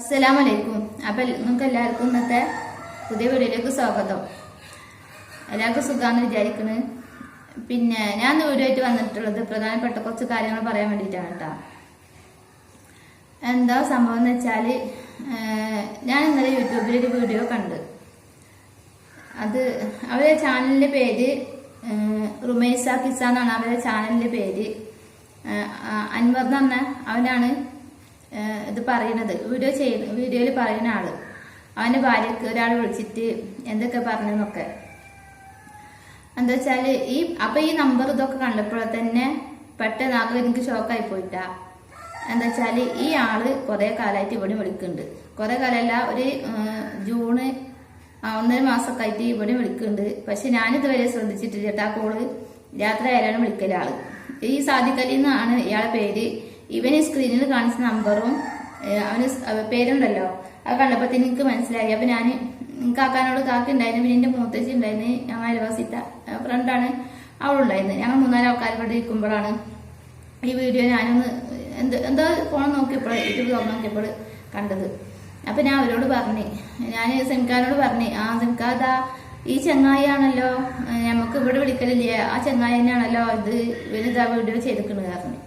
അസ്സലാമലൈക്കും. അപ്പൊ നിങ്ങൾക്ക് എല്ലാവർക്കും ഇന്നത്തെ പുതിയ വീഡിയോയിലേക്ക് സ്വാഗതം. എല്ലാവർക്കും സുഖാന്ന് വിചാരിക്കണ്. പിന്നെ ഞാൻ വീഡിയോ ആയിട്ട് വന്നിട്ടുള്ളത് പ്രധാനപ്പെട്ട കുറച്ച് കാര്യങ്ങൾ പറയാൻ വേണ്ടിയിട്ടാണ് കേട്ടോ. എന്താ സംഭവം എന്ന് വെച്ചാല്, ഞാൻ ഇന്നലെ യൂട്യൂബിൽ ഒരു വീഡിയോ കണ്ട്. അത് അവരുടെ ചാനലിന്റെ പേര് റുമൈസ കിസ്സ എന്നാണ് അവരുടെ ചാനലിന്റെ പേര്. അൻവർ എന്ന് പറഞ്ഞ അവനാണ് ഇത് പറയുന്നത്. വീഡിയോയിൽ പറയുന്ന ആള് അവന്റെ ഭാര്യക്ക് ഒരാൾ വിളിച്ചിട്ട് എന്തൊക്കെ പറഞ്ഞെന്നൊക്കെ. എന്താ വെച്ചാല് ഈ നമ്പർ ഇതൊക്കെ കണ്ടപ്പോഴെ തന്നെ പെട്ടെന്ന് ആകെ എനിക്ക് ഷോക്കായി പോയിട്ടാ. എന്താ വെച്ചാല് ഈ ആള് കുറെ കാലമായിട്ട് ഇവിടെ വിളിക്കുന്നുണ്ട്. കുറെ കാലമല്ല, ഒരു ജൂണ് 1.5 മാസമൊക്കെ ആയിട്ട് ഇവിടെ വിളിക്കുന്നുണ്ട്. പക്ഷെ ഞാനിതുവരെ ശ്രദ്ധിച്ചിട്ടില്ല കേട്ടോ. ആ കോള് രാത്രി ആയാലാണ് വിളിക്കല് ആള്. ഈ സാദിഖലി എന്നാണ് ഇയാളെ പേര്. ഇവന് സ്ക്രീനിൽ കാണിച്ച നമ്പറും അവന് പേരുണ്ടല്ലോ, അത് കണ്ടപ്പോ എനിക്ക് മനസ്സിലായി. അപ്പൊ ഞാൻ കാക്കാനോട് കാക്ക ഉണ്ടായിരുന്നു, പിന്നെ എന്റെ മൂത്തച്ഛി ഉണ്ടായിരുന്നു, ഞങ്ങൾ അയൽവാസിത്ത ഫ്രണ്ടാണ് അവളുണ്ടായിരുന്നു. ഞങ്ങൾ 3-4 ആൾക്കാർ ഇവിടെ ഇരിക്കുമ്പോഴാണ് ഈ വീഡിയോ ഞാനൊന്ന് എന്താ ഫോൺ നോക്കിയപ്പോൾ യൂട്യൂബ് തുറന്നു നോക്കിയപ്പോൾ കണ്ടത്. അപ്പൊ ഞാൻ അവരോട് പറഞ്ഞു, ഞാൻ സെമിക്കാനോട് പറഞ്ഞു, സെമിക്കാതാ ഈ ചെങ്ങായിയാണല്ലോ നമുക്ക് ഇവിടെ വിളിക്കലില്ലേ, ആ ചെങ്ങായി തന്നെയാണല്ലോ ഇത് വലുതാ വീഡിയോ ചെയ്തിട്ടുണ്ട് പറഞ്ഞു.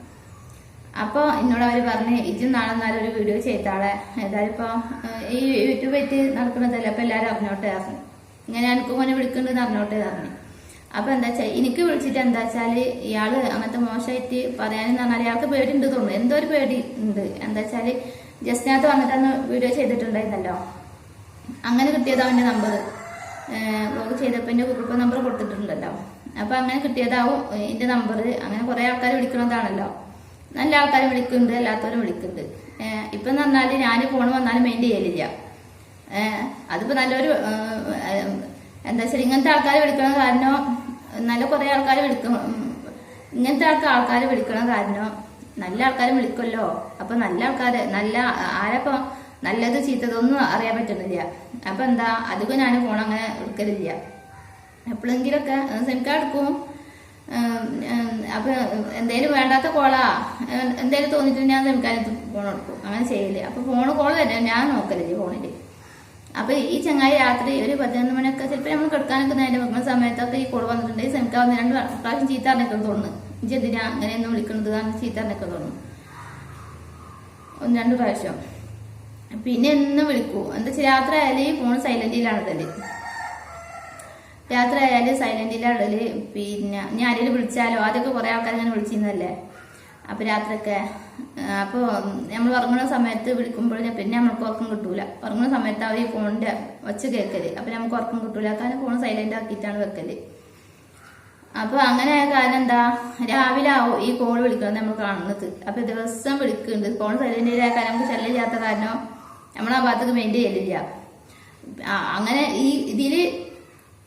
അപ്പൊ എന്നോട് അവര് പറഞ്ഞു, ഇജ് നാളെ ഒരു വീഡിയോ ചെയ്താളെ, ഏതായാലും ഇപ്പൊ ഈ യൂട്യൂബ് ആയിട്ട് നടക്കുന്നതല്ലേ, അപ്പൊ എല്ലാരും അറിഞ്ഞോട്ടെ പറഞ്ഞു. ഇങ്ങനെ എനിക്ക് മോനെ വിളിക്കുന്നുണ്ടെന്ന് അറിഞ്ഞോട്ടെ പറഞ്ഞു. അപ്പൊ എന്താ വെച്ചാൽ എനിക്ക് വിളിച്ചിട്ട് എന്താ വെച്ചാല് ഇയാള് അങ്ങനത്തെ മോശമായിട്ട് പറയാനെന്ന് പറഞ്ഞാൽ ഇയാൾക്ക് പേടി ഉണ്ട് തോന്നുന്നു. എന്തോ ഒരു പേടി ഉണ്ട്. എന്താ വെച്ചാല് ജസ്റ്റിനകത്ത് വന്നിട്ടന്ന് വീഡിയോ ചെയ്തിട്ടുണ്ടായിരുന്നല്ലോ, അങ്ങനെ കിട്ടിയത് അവന്റെ നമ്പർ. വ്ലോഗ് ചെയ്തപ്പോ എന്റെ ഗ്രൂപ്പ് നമ്പർ കൊടുത്തിട്ടുണ്ടല്ലോ. അപ്പൊ അങ്ങനെ കിട്ടിയതാവും എന്റെ നമ്പർ. അങ്ങനെ കുറെ ആൾക്കാർ വിളിക്കണതാണല്ലോ. നല്ല ആൾക്കാരെ വിളിക്കുന്നുണ്ട്, അല്ലാത്തവരും വിളിക്കുന്നുണ്ട്. ഇപ്പൊ എന്ന് പറഞ്ഞാല് ഞാൻ ഫോൺ വന്നാലും മെയിൻ ചെയ്യലില്ല. അതിപ്പോ നല്ലൊരു എന്താ വെച്ചാൽ ഇങ്ങനത്തെ ആൾക്കാരെ വിളിക്കണ കാരണം, നല്ല കുറെ ആൾക്കാരെ വിളിക്കും. ഇങ്ങനത്തെ ആൾക്കാരെ വിളിക്കണ കാരണം നല്ല ആൾക്കാരെ വിളിക്കുമല്ലോ. അപ്പൊ നല്ല ആൾക്കാര് ആരപ്പോ നല്ലത് ചീത്തതൊന്നും അറിയാൻ പറ്റുന്നില്ല. അപ്പൊ എന്താ അധികം ഞാൻ ഫോൺ അങ്ങനെ എടുക്കലില്ല. എപ്പോഴെങ്കിലൊക്കെ സെമിക്കാർ എടുക്കും. അപ്പൊ എന്തേലും വേണ്ടാത്ത കോളാ എന്തേലും തോന്നിട്ട് ഞാൻ സെമിക്കാരത്ത് ഫോൺ എടുക്കും. അങ്ങനെ ചെയ്യില്ല. അപ്പൊ കോള് തന്നെ ഞാൻ നോക്കലില്ല ഫോണില്. അപ്പൊ ഈ ചങ്ങായി രാത്രി ഒരു 11 മണിയൊക്കെ ചിലപ്പോൾ നമ്മൾ കിടക്കാനൊക്കെ നേരെ വെക്കുന്ന സമയത്തൊക്കെ ഈ കോള് വന്നിട്ടുണ്ടെങ്കിൽ സെമിക്കാ വന്ന് 2 പ്രാവശ്യം ചീത്ത അറിഞ്ഞേക്കെന്ന് തോന്നുന്നു. ഇജ്ജ് എന്തിനാ അങ്ങനെയൊന്നും വിളിക്കുന്നത് കാരണം ചീത്ത അറിഞ്ഞേക്കെ തോന്നുന്നു. 1-2 പ്രാവശ്യം. പിന്നെ എന്നും വിളിക്കൂ. എന്താ വെച്ചാൽ രാത്രി ആയാലും ഫോൺ സൈലന്റിലാണ് ഇടല്. രാത്രി ആയാലും സൈലന്റിലാണ് ഇടല്. പിന്നെ ഞാൻ ആരെങ്കിലും വിളിച്ചാലോ, ആദ്യമൊക്കെ കുറെ ആൾക്കാർ ഇങ്ങനെ വിളിച്ചിരുന്നല്ലേ. അപ്പൊ രാത്രിയൊക്കെ അപ്പൊ നമ്മൾ ഉറങ്ങുന്ന സമയത്ത് വിളിക്കുമ്പോൾ പിന്നെ നമ്മൾക്ക് ഉറക്കം കിട്ടൂല. ഉറങ്ങുന്ന സമയത്ത് അവർ ഈ ഫോണിന്റെ ഒച്ച കേൾക്കല്. അപ്പൊ നമുക്ക് ഉറക്കം കിട്ടൂല. കാരണം ഫോൺ സൈലന്റ് ആക്കിയിട്ടാണ് വെക്കല്. അപ്പൊ അങ്ങനെ ആയ കാരണം എന്താ, രാവിലെ ആവും ഈ കോൾ വിളിക്കുന്നത് നമ്മൾ കാണുന്നത്. അപ്പൊ ദിവസം വിളിക്കുന്നുണ്ട്. ഫോൺ സൈലന്റിലായ കാരണം നമുക്ക് ശല്യമില്ലാത്ത കാരണം നമ്മൾ ആ ഭാഗത്തേക്ക് മെയിൻറ്റെയിൻ ചെയ്യലില്ല. അങ്ങനെ ഈ ഇതില്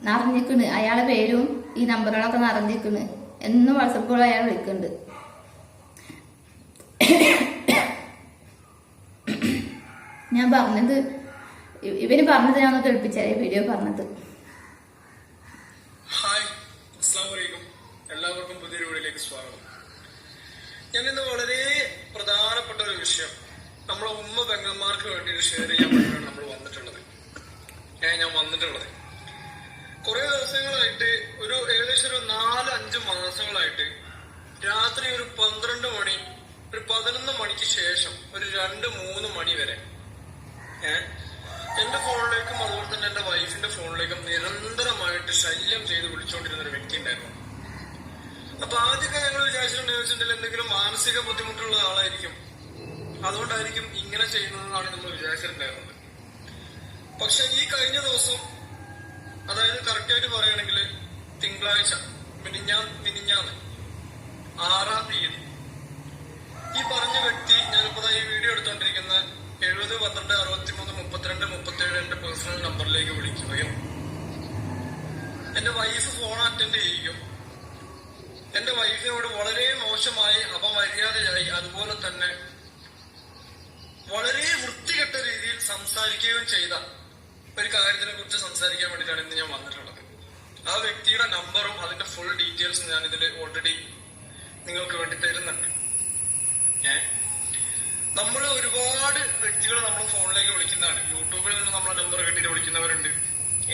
നിറഞ്ഞിക്കണ് അയാളെ പേരും ഈ നമ്പറുകളൊക്കെ നിറഞ്ഞിക്കണ്. എന്നും വാട്സപ്പ് കോൾ അയാൾ വിളിക്കുന്നുണ്ട്. ഞാൻ പറഞ്ഞത് ഇവന് പറഞ്ഞത് ഞാൻ ഒന്ന് കേൾപ്പിച്ചാലേ വീഡിയോ പറഞ്ഞത്. ഹായ്, അസ്സലാമു അലൈക്കും. എല്ലാവർക്കും പുതിയൊരു വീഡിയോയിലേക്ക് സ്വാഗതം. ഞാൻ ഇന്ന് വളരെ പ്രധാനപ്പെട്ട ഒരു വിഷയം നമ്മളെ ഉമ്മ പെങ്ങന്മാർക്ക് വേണ്ടി ഷെയർ ചെയ്യാൻ വേണ്ടിയാണ് ഞാൻ വന്നിട്ടുള്ളത്. കുറെ ദിവസങ്ങളായിട്ട് ഏകദേശം ഒരു 4-5 മാസങ്ങളായിട്ട് രാത്രി ഒരു 12 മണി, ഒരു 11 മണിക്ക് ശേഷം ഒരു 2-3 മണി വരെ എന്റെ ഫോണിലേക്കും അതുപോലെ തന്നെ എന്റെ വൈഫിന്റെ ഫോണിലേക്കും നിരന്തരമായിട്ട് ശല്യം ചെയ്ത് വിളിച്ചുകൊണ്ടിരുന്ന ഒരു വ്യക്തി ഉണ്ടായിരുന്നു. അപ്പൊ ആദ്യമൊക്കെ ഞങ്ങൾ വിചാരിച്ചിട്ടുണ്ടെങ്കിൽ എന്തെങ്കിലും മാനസിക ബുദ്ധിമുട്ടുള്ള ആളായിരിക്കും, അതുകൊണ്ടായിരിക്കും ഇങ്ങനെ ചെയ്യുന്നതെന്നാണ് നമ്മൾ വിചാരിച്ചിട്ടുണ്ടായിരുന്നത്. പക്ഷെ ഈ കഴിഞ്ഞ ദിവസം, അതായത് കറക്റ്റായിട്ട് പറയുകയാണെങ്കിൽ തിങ്കളാഴ്ച മിനിഞ്ഞാന്ന് 6-ാം തീയതി ഈ പറഞ്ഞ വ്യക്തി, ഞാനിപ്പോ ഈ വീഡിയോ എടുത്തോണ്ടിരിക്കുന്ന 70-12-63-32-37 എന്റെ പേഴ്സണൽ നമ്പറിലേക്ക് വിളിക്കുകയും എന്റെ വൈഫ് ഫോൺ അറ്റൻഡ് ചെയ്യുകയും എന്റെ വൈഫിനോട് വളരെ മോശമായി, അപമര്യാദയായി, അതുപോലെ തന്നെ വളരെ വൃത്തികെട്ട രീതിയിൽ സംസാരിക്കുകയും ചെയ്ത ഒരു കാര്യത്തിനെ കുറിച്ച് സംസാരിക്കാൻ വേണ്ടിയിട്ടാണ് ഇന്ന് ഞാൻ വന്നിട്ടുള്ളത്. ആ വ്യക്തിയുടെ നമ്പറും അതിന്റെ ഫുൾ ഡീറ്റെയിൽസും ഞാൻ ഇതിൽ ഓൾറെഡി നിങ്ങൾക്ക് വേണ്ടി തരുന്നുണ്ട്. നമ്മൾ ഒരുപാട് വ്യക്തികൾ നമ്മൾ ഫോണിലേക്ക്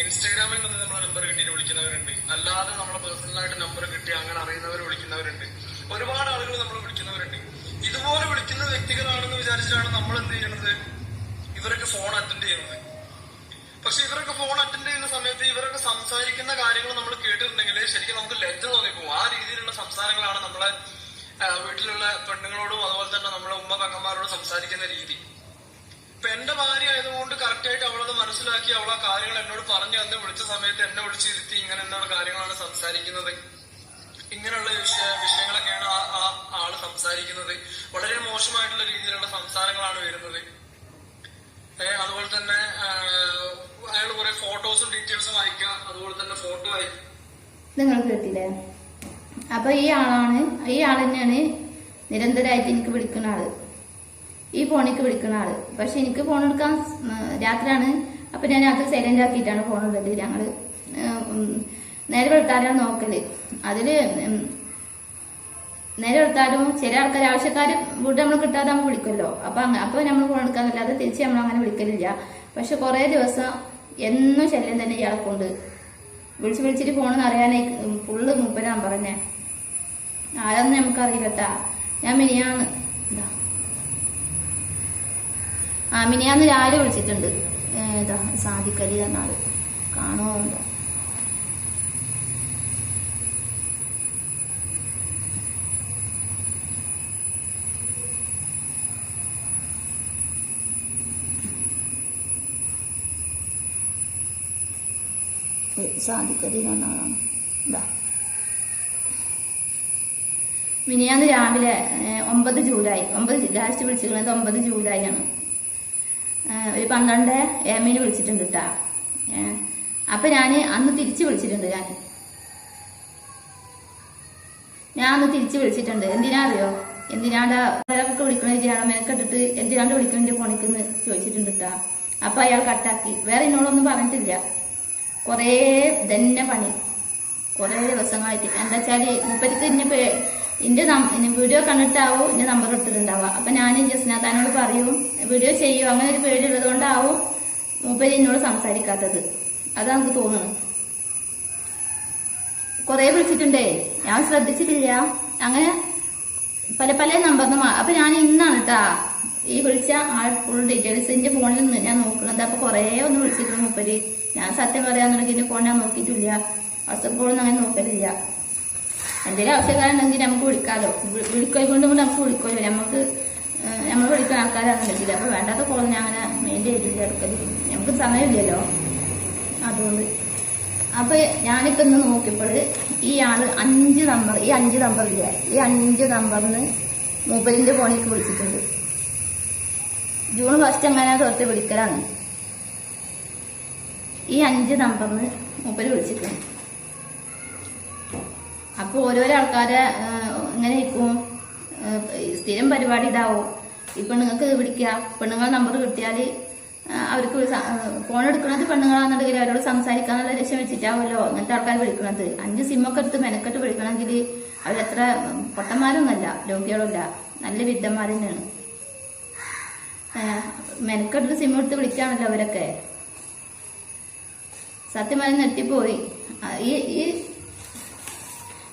ഇൻസ്റ്റാഗ്രാമിൽ നിന്ന് നമ്മളെ നമ്പർ കിട്ടിയിട്ട് വിളിക്കുന്നവരുണ്ട്, അല്ലാതെ നമ്മളെ പേഴ്സണലായിട്ട് നമ്പർ കിട്ടി അങ്ങനെ അറിയുന്നവർ വിളിക്കുന്നവരുണ്ട്, ഒരുപാട് ആളുകൾ നമ്മൾ വിളിക്കുന്നവരുണ്ട്. ഇതുപോലെ വിളിക്കുന്ന വ്യക്തികളാണെന്ന് വിചാരിച്ചിട്ടാണ് നമ്മൾ എന്ത് ചെയ്യുന്നത്, ഇവരൊക്കെ ഫോൺ അറ്റൻഡ് ചെയ്യുന്നത്. പക്ഷെ ഇവരൊക്കെ ഫോൺ അറ്റൻഡ് ചെയ്യുന്ന സമയത്ത് ഇവരൊക്കെ സംസാരിക്കുന്ന കാര്യങ്ങൾ നമ്മൾ കേട്ടിട്ടുണ്ടെങ്കിൽ ശരിക്കും നമുക്ക് ലജ്ജ തോന്നിപ്പോകും. ആ രീതിയിലുള്ള സംസാരങ്ങളാണ് നമ്മളെ വീട്ടിലുള്ള പെണ്ണുങ്ങളോടും അതുപോലെ തന്നെ നമ്മളെ ഉമ്മ പെങ്ങന്മാരോടും സംസാരിക്കുന്ന രീതി. ഇപ്പൊ എന്റെ ഭാര്യ ആയതുകൊണ്ട് കറക്റ്റായിട്ട് അവളത് മനസ്സിലാക്കി അവൾ ആ കാര്യങ്ങൾ എന്നോട് പറഞ്ഞു അന്ന് വിളിച്ച സമയത്ത് എന്നെ വിളിച്ചിരുത്തി ഇങ്ങനെ എന്നുള്ള കാര്യങ്ങളാണ് സംസാരിക്കുന്നത്, ഇങ്ങനെയുള്ള വിഷയങ്ങളൊക്കെയാണ് ആ ആള് സംസാരിക്കുന്നത്. വളരെ മോശമായിട്ടുള്ള രീതിയിലുള്ള സംസാരങ്ങളാണ് വരുന്നത്. അതുപോലെ തന്നെ അയാൾ കുറെ ഫോട്ടോസും ഡീറ്റെയിൽസും അയക്കുക, അതുപോലെ തന്നെ ഫോട്ടോ അയക്കുക. നിങ്ങൾ കേട്ടില്ലേ? അപ്പൊ ഈ ആൾ തന്നെയാണ് നിരന്തരമായിട്ട് എനിക്ക് വിളിക്കുന്ന ആള്, ഈ ഫോണിക്ക് വിളിക്കുന്ന ആള്. പക്ഷെ എനിക്ക് ഫോൺ എടുക്കാൻ രാത്രിയാണ്. അപ്പൊ ഞാൻ രാത്രി സൈലന്റ് ആക്കിയിട്ടാണ് ഫോൺ ഉള്ളത്. ഞങ്ങള് നേരെ വെളുത്താലാണ് നോക്കല്. അതില് നേരെ എടുത്താലും ചില ആൾക്കാർ ആവശ്യക്കാർ വീട്ടിൽ നമ്മൾ കിട്ടാതെ നമ്മൾ വിളിക്കുമല്ലോ. അപ്പൊ നമ്മൾ ഫോൺ എടുക്കാന്നല്ലാതെ തിരിച്ച് നമ്മൾ അങ്ങനെ വിളിക്കലില്ല. പക്ഷെ കുറെ ദിവസം എന്നും ശല്യം തന്നെ ഇയാളെ കൊണ്ട് വിളിച്ചിട്ട് ഫോണെന്ന് അറിയാനേ ഫുള്ള് മുപ്പത് നമ്പർ തന്നെ. ആരാന്ന് നമുക്കറിയില്ലട്ടാ. ഞാൻ മിനിയാന്ന് രാവിലെ വിളിച്ചിട്ടുണ്ട്. സാദിഖലി എന്നാള് കാണുമോ ഉണ്ടോ? സാധിക്കതി എന്നാളാണ്. മിനിയാന്ന് രാവിലെ 9 ജൂലൈ ലാസ്റ്റ് വിളിച്ചിരിക്കുന്നത് 9 ജൂലൈ ആണ്. ഒരു 12 AM വിളിച്ചിട്ടുണ്ട് കേട്ടാ. അപ്പൊ ഞാന് അന്ന് തിരിച്ചു വിളിച്ചിട്ടുണ്ട്. ഞാൻ അന്ന് തിരിച്ചു വിളിച്ചിട്ടുണ്ട്. എന്തിനാ അറിയോ? എന്തിനാണ്ടാ വിളിക്കണ എന്തിനാണോ മെനക്കെട്ടിട്ട് എന്തിനാണ്ട് വിളിക്കണ ഫോണിക്കെന്ന് ചോദിച്ചിട്ടുണ്ട് കേട്ടാ. അപ്പൊ അയാൾ കട്ടാക്കി. വേറെ എന്നോടൊന്നും പറഞ്ഞിട്ടില്ല. കുറേ തന്നെ പണി കുറേ ദിവസങ്ങളായിട്ട്. എന്താ വെച്ചാല് മുപ്പത്തിക്ക് എന്റെ വീഡിയോ കണ്ടിട്ടാവും എന്റെ നമ്പർ എടുത്തിട്ടുണ്ടാവുക. അപ്പൊ ഞാൻ ജസ്നാഥാനോട് പറയും വീഡിയോ ചെയ്യും, അങ്ങനെ ഒരു പേടിയുള്ളത് കൊണ്ടാവും മൂപ്പര് എന്നോട് സംസാരിക്കാത്തത്. അതാ നമുക്ക് തോന്നുന്നു. കുറെ വിളിച്ചിട്ടുണ്ടേ, ഞാൻ ശ്രദ്ധിച്ചിട്ടില്ല. അങ്ങനെ പല നമ്പറിന്. അപ്പൊ ഞാൻ ഇന്നാണ് കേട്ടാ ഈ വിളിച്ച ആൾ ഫുൾ ഡീറ്റെയിൽസ് എന്റെ ഫോണിൽ നിന്ന് ഞാൻ നോക്കുന്നത്. അപ്പൊ കുറെ ഒന്ന് വിളിച്ചിട്ടുണ്ട് മൂപ്പര്. ഞാൻ സത്യം പറയാന്നുണ്ടെങ്കിൽ എന്റെ ഫോൺ ഞാൻ നോക്കിയിട്ടില്ല. വാട്സപ്പോഴൊന്നും അങ്ങനെ നോക്കലില്ല. എന്തെങ്കിലും ആവശ്യക്കാരുണ്ടെങ്കിൽ നമുക്ക് വിളിക്കാലോ. വിളിക്കൊണ്ടും കൂടെ നമുക്ക് വിളിക്കുമല്ലോ. നമ്മൾ വിളിക്കുന്ന ആൾക്കാരാണെന്നുണ്ടെങ്കിൽ. അപ്പൊ വേണ്ടാത്ത കോൾ ഞാൻ അങ്ങനെ മെയിൻറ്റെയിൻ ചെയ്തില്ല, എടുക്കല്. നമുക്ക് സമയമില്ലല്ലോ അതുകൊണ്ട്. അപ്പൊ ഞാനിപ്പോ ഇന്ന് നോക്കിയപ്പോൾ ഈ ആള് 5 നമ്പർ, ഈ 5 നമ്പറില്ല, ഈ 5 നമ്പറിന് മൂപ്പരിന്റെ ഫോണിലേക്ക് വിളിച്ചിട്ടുണ്ട്. ജൂൺ 1 അങ്ങനെ തൊട്ട് വിളിക്കലാണ്. ഈ 5 നമ്പറിന് മൂപ്പര് വിളിച്ചിട്ടുണ്ട്. അപ്പൊ ഓരോരോ ആൾക്കാരെ ഇങ്ങനെ ഇരിക്കും. സ്ഥിരം പരിപാടി ഇതാവും. ഈ പെണ്ണുങ്ങൾക്ക് വിളിക്കുക, പെണ്ണുങ്ങളെ നമ്പർ കിട്ടിയാല് അവർക്ക് ഫോൺ എടുക്കുന്നത് പെണ്ണുങ്ങളാണെന്നുണ്ടെങ്കിൽ അവരോട് സംസാരിക്കാന്നുള്ള ലക്ഷ്യം വെച്ചിട്ടാവുമല്ലോ അങ്ങനത്തെ ആൾക്കാർ വിളിക്കുന്നത്. 5 സിമ്മൊക്കെ എടുത്ത് മെനക്കെട്ട് വിളിക്കണമെങ്കിൽ അവരത്ര പൊട്ടന്മാരൊന്നുമല്ല, രോഗികളല്ല, നല്ല വിദ്യന്മാർ തന്നെയാണ്. മെനക്കെട്ട് സിം എടുത്ത് വിളിക്കാണല്ലോ അവരൊക്കെ. സത്യമായി നെട്ടിപ്പോയി. ഈ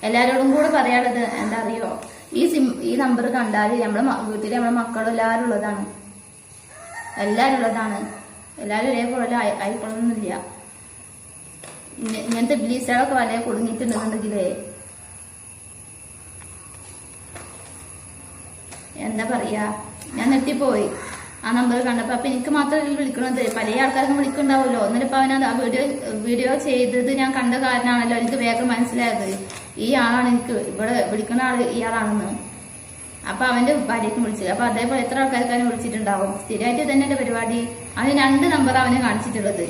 എല്ലാരോടും കൂടെ പറയാനുള്ളത് എന്താ അറിയോ? ഈ നമ്പർ കണ്ടാല് നമ്മളെ വീട്ടില് നമ്മളെ മക്കളും എല്ലാവരും ഉള്ളതാണ്. എല്ലാവരും ഒരേപോലെ ആയിക്കൊള്ളണമെന്നില്ല. ഇങ്ങനത്തെ ബ്ലീസുകളൊക്കെ വളരെ കുടുങ്ങിയിട്ടുണ്ടെന്നുണ്ടെങ്കിലേ എന്താ പറയാ, ഞാൻ നെട്ടിപ്പോയി ആ നമ്പർ കണ്ടപ്പോ. അപ്പൊ എനിക്ക് മാത്രമല്ല വിളിക്കണത്, പല ആൾക്കാർക്കും വിളിക്കുന്നുണ്ടാവുമല്ലോ. എന്നിട്ടിപ്പോ അവൻ ആ വീഡിയോ ചെയ്തത് ഞാൻ കണ്ട കാരണമാണല്ലോ എനിക്ക് വേഗം മനസ്സിലായത് ഈ ആളാണ്, എനിക്ക് ഇവിടെ വിളിക്കുന്ന ആള് ഇയാളാണെന്ന്. അപ്പൊ അവന്റെ ഭാര്യയ്ക്കും വിളിച്ചത്. അപ്പൊ അതേപോലെ എത്ര ആൾക്കാർക്കാരും വിളിച്ചിട്ടുണ്ടാവും. സ്ഥിരമായിട്ട് തന്നെ എന്റെ പരിപാടി. അവന് 2 നമ്പർ അവനെ കാണിച്ചിട്ടുള്ളത്.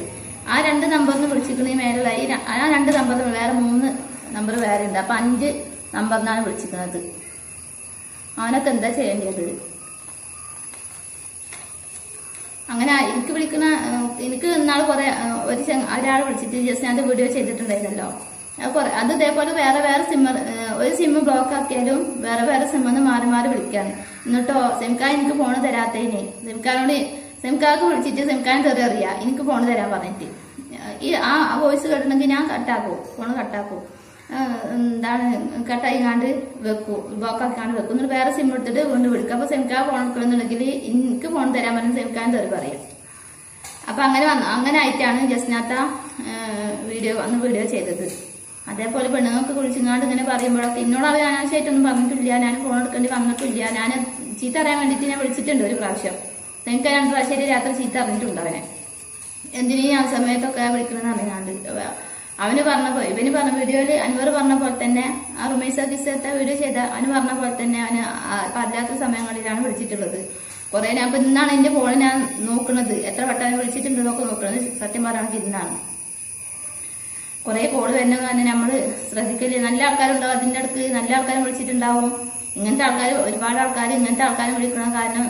ആ 2 നമ്പറിന് വിളിച്ചിരിക്കുന്ന ഈ മേലുള്ള ആ 2 നമ്പറിന് വേറെ 3 നമ്പർ വേറെ ഉണ്ട്. അപ്പൊ 5 നമ്പറിനാണ് വിളിച്ചിരിക്കുന്നത്. അവനൊക്കെ എന്താ ചെയ്യേണ്ടത്? അങ്ങനെ എനിക്ക് ഇന്നാൾ ഒരാൾ വിളിച്ചിട്ട് ജസ്റ്റ് ഞാൻ വീഡിയോ ചെയ്തിട്ടുണ്ടായിരുന്നല്ലോ. അത് ഇതേപോലെ വേറെ സിമ്മ്, ഒരു സിമ്മ് ബ്ലോക്ക് ആക്കിയാലും വേറെ സിമ്മെന്ന് മാറി വിളിക്കാണ്. എന്നിട്ടോ സിംകാൻ എനിക്ക് ഫോണ് തരാത്തതിന് സിംകാർക്ക് വിളിച്ചിട്ട് സിംകാൻ തെറി അറിയാം എനിക്ക് ഫോണ് തരാൻ പറഞ്ഞിട്ട്. ആ വോയിസ് കേട്ടിട്ടുണ്ടെങ്കിൽ ഞാൻ കട്ടാക്കും, ഫോൺ കട്ടാക്കും. എന്താണ് കട്ടായിക്കാണ്ട് വെക്കും, ബ്ലോക്കാക്കാണ്ട് വെക്കും. എന്നിട്ട് വേറെ സിം എടുത്തിട്ട് വീണ്ടും വിളിക്കും. അപ്പൊ സെമിക്കാ ഫോൺ എടുക്കണമെന്നുണ്ടെങ്കിൽ എനിക്ക് ഫോൺ തരാൻ പറഞ്ഞ് സെമിക്കാൻ തെറി പറയാം. അപ്പൊ അങ്ങനെ ആയിട്ടാണ് ജസ്നാത്ത വീഡിയോ ചെയ്തത്. അതേപോലെ പെണ്ണുങ്ങൾക്ക് കുളിച്ചിങ്ങാണ്ട് ഇങ്ങനെ പറയുമ്പോഴൊക്കെ എന്നോട് അവർ അനാവശ്യമായിട്ടൊന്നും പറഞ്ഞിട്ടില്ല, ഞാൻ ഫോൺ എടുക്കേണ്ടി വന്നിട്ടില്ല. ഞാൻ ചീത്ത അറിയാൻ വേണ്ടിയിട്ട് ഞാൻ വിളിച്ചിട്ടുണ്ട് ഒരു പ്രാവശ്യം. എനിക്ക് 2 പ്രാവശ്യം രാത്രി ചീത്ത അറിഞ്ഞിട്ടുണ്ട് അവനെ. എന്തിനീ ആ സമയത്തൊക്കെ വിളിക്കണമെന്ന് അറിയാണ്ട് ഇവന് പറഞ്ഞ വീഡിയോയില് അൻവർ പറഞ്ഞ പോലെ തന്നെ, ആ റുമൈസ കിസ്സത്തെ വീഡിയോ ചെയ്ത അവന് പറഞ്ഞ പോലെ തന്നെ അവന് പറ്റാത്ത സമയങ്ങളിലാണ് വിളിച്ചിട്ടുള്ളത്. കുറെ ഞാൻ ഇപ്പൊ ഇന്നാണ് എന്റെ ഫോണിൽ ഞാൻ നോക്കുന്നത്, എത്ര വട്ടം വിളിച്ചിട്ടുണ്ടെന്നൊക്കെ നോക്കുന്നത്. സത്യം പറയുകയാണെങ്കിൽ ഇന്നാണ് കുറെ കോള് വരുന്നത് തന്നെ നമ്മള് ശ്രദ്ധിക്കല്. നല്ല ആൾക്കാരുണ്ടാവും അതിന്റെ അടുത്ത്, നല്ല ആൾക്കാരും വിളിച്ചിട്ടുണ്ടാവും. ഇങ്ങനത്തെ ആൾക്കാർ, ഒരുപാട് ആൾക്കാർ ഇങ്ങനത്തെ ആൾക്കാരെ വിളിക്കണം. കാരണം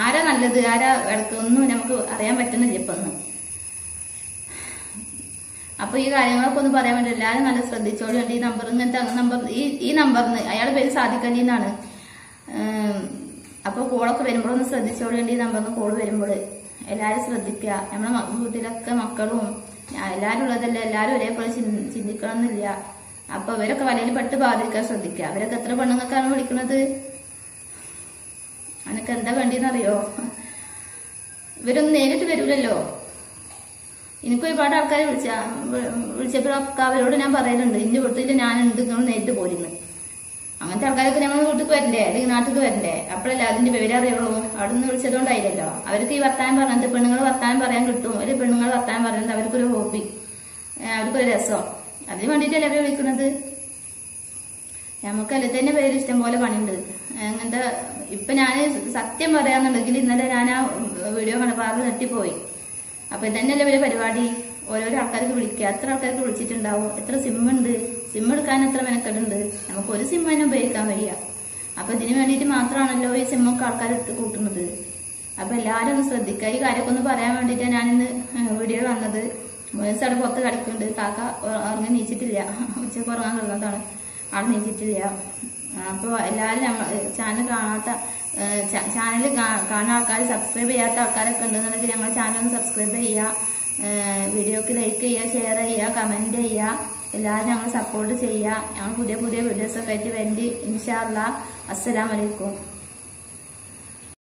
ആരാ നല്ലത് ആരാ ഇടക്ക് ഒന്നും നമുക്ക് അറിയാൻ പറ്റുന്നില്ല ഇപ്പൊ ഒന്നും. അപ്പൊ ഈ കാര്യങ്ങളൊക്കെ ഒന്ന് പറയാൻ വേണ്ടി എല്ലാവരും നല്ല ശ്രദ്ധിച്ചോളൂ. ഈ നമ്പർ, ഇങ്ങനത്തെ നമ്പർ, ഈ നമ്പറിന്, അയാളുടെ പേര് സാദിഖലി എന്നാണ്. അപ്പൊ കോളൊക്കെ വരുമ്പോഴൊന്ന് ശ്രദ്ധിച്ചോളൂ. ഈ നമ്പറിന് കോള് വരുമ്പോൾ എല്ലാവരും ശ്രദ്ധിക്കുക. നമ്മളെ വീട്ടിലൊക്കെ മക്കളും എല്ലാവരും ഉള്ളതല്ല, എല്ലാവരും ഒരേപോലെ ചിന്തിക്കണമെന്നില്ല. അപ്പൊ ഇവരൊക്കെ വലയിൽ പെട്ട് ബാധിക്കാൻ ശ്രദ്ധിക്കുക. അവരൊക്കെ എത്ര പെണ്ണുങ്ങൾക്കാണ് വിളിക്കുന്നത്? അതിനൊക്കെ എന്താ വേണ്ടിയെന്നറിയോ? ഇവരൊന്നും നേരിട്ട് വരൂലല്ലോ. എനിക്ക് ഒരുപാട് ആൾക്കാരെ വിളിച്ചപ്പോഴൊക്കെ അവരോട് ഞാൻ പറയുന്നുണ്ട്, ഇന്റെ വീട്ടിൽ ഞാൻ എന്ത് നിങ്ങൾ നേരിട്ട് പോരുന്നു. അങ്ങനത്തെ ആൾക്കാരൊക്കെ നമ്മൾ വീട്ടിൽ വരണ്ടേ, അല്ലെങ്കിൽ നാട്ടിൽ വരണ്ടേ? അപ്പോഴല്ല അതിന്റെ വിവരം അറിയുള്ളൂ. അവിടെ നിന്ന് വിളിച്ചതുകൊണ്ടായില്ലല്ലോ. അവർക്ക് ഈ വർത്താനം പറഞ്ഞത്, പെണ്ണുങ്ങൾ വർത്താനം പറയാൻ കിട്ടും. ഒരു പെണ്ണുങ്ങൾ വർത്താനം പറയുന്നത് അവർക്കൊരു ഹോബി, അവർക്കൊരു രസം. അതിന് വേണ്ടിയിട്ടല്ലേ അവരെ വിളിക്കുന്നത്. നമുക്കല്ലേ തന്നെ പേര് ഇഷ്ടം പോലെ പണിയുണ്ട്. അങ്ങനത്തെ ഇപ്പൊ ഞാൻ സത്യം പറയാന്നുണ്ടെങ്കിൽ ഇന്നലെ ഞാൻ ആ വീഡിയോ കണ്ടപ്പോൾ നെട്ടിപ്പോയി. അപ്പൊ ഇതന്നെയല്ലേ വലിയ പരിപാടി. ഓരോരോ ആൾക്കാർക്ക് വിളിക്കുക, എത്ര ആൾക്കാർക്ക് വിളിച്ചിട്ടുണ്ടാവും, എത്ര സിമ്മുണ്ട്, സിം എടുക്കാൻ എത്ര മെനക്കെടുണ്ട്. നമുക്ക് ഒരു സിം തന്നെ ഉപയോഗിക്കാൻ വയ്യ. അപ്പൊ ഇതിന് വേണ്ടിയിട്ട് മാത്രമാണല്ലോ ഈ സിമ്മൊക്കെ ആൾക്കാർ എടുത്ത് കൂട്ടുന്നത്. അപ്പൊ എല്ലാവരും ഒന്ന് ശ്രദ്ധിക്കുക. ഈ കാര്യമൊക്കെ ഒന്ന് പറയാൻ വേണ്ടിയിട്ടാണ് ഞാനിന്ന് വീഡിയോ വന്നത്. അവിടെ പുറത്ത് കളിക്കുന്നുണ്ട്. കാക്ക ഉറങ്ങി നീച്ചിട്ടില്ല, ഉച്ചക്ക് ഉറങ്ങാൻ കിടന്നതാണ്, ആൾ നീച്ചിട്ടില്ല. അപ്പോൾ എല്ലാവരും ചാനൽ കാണുന്ന ആൾക്കാർ, സബ്സ്ക്രൈബ് ചെയ്യാത്ത ആൾക്കാരൊക്കെ ഉണ്ടെന്നുണ്ടെങ്കിൽ ഞങ്ങളുടെ ചാനൽ ഒന്ന് സബ്സ്ക്രൈബ് ചെയ്യുക, വീഡിയോക്ക് ലൈക്ക് ചെയ്യുക, ഷെയർ ചെയ്യുക, കമന്റ് ചെയ്യുക. എല്ലാവരും ഞങ്ങൾ സപ്പോർട്ട് ചെയ്യുക. ഞങ്ങൾ പുതിയ വീഡിയോസൊക്കെ ആയിട്ട് വേണ്ടി ഇൻഷാ അല്ലാഹ്. അസ്സലാമു അലൈക്കും.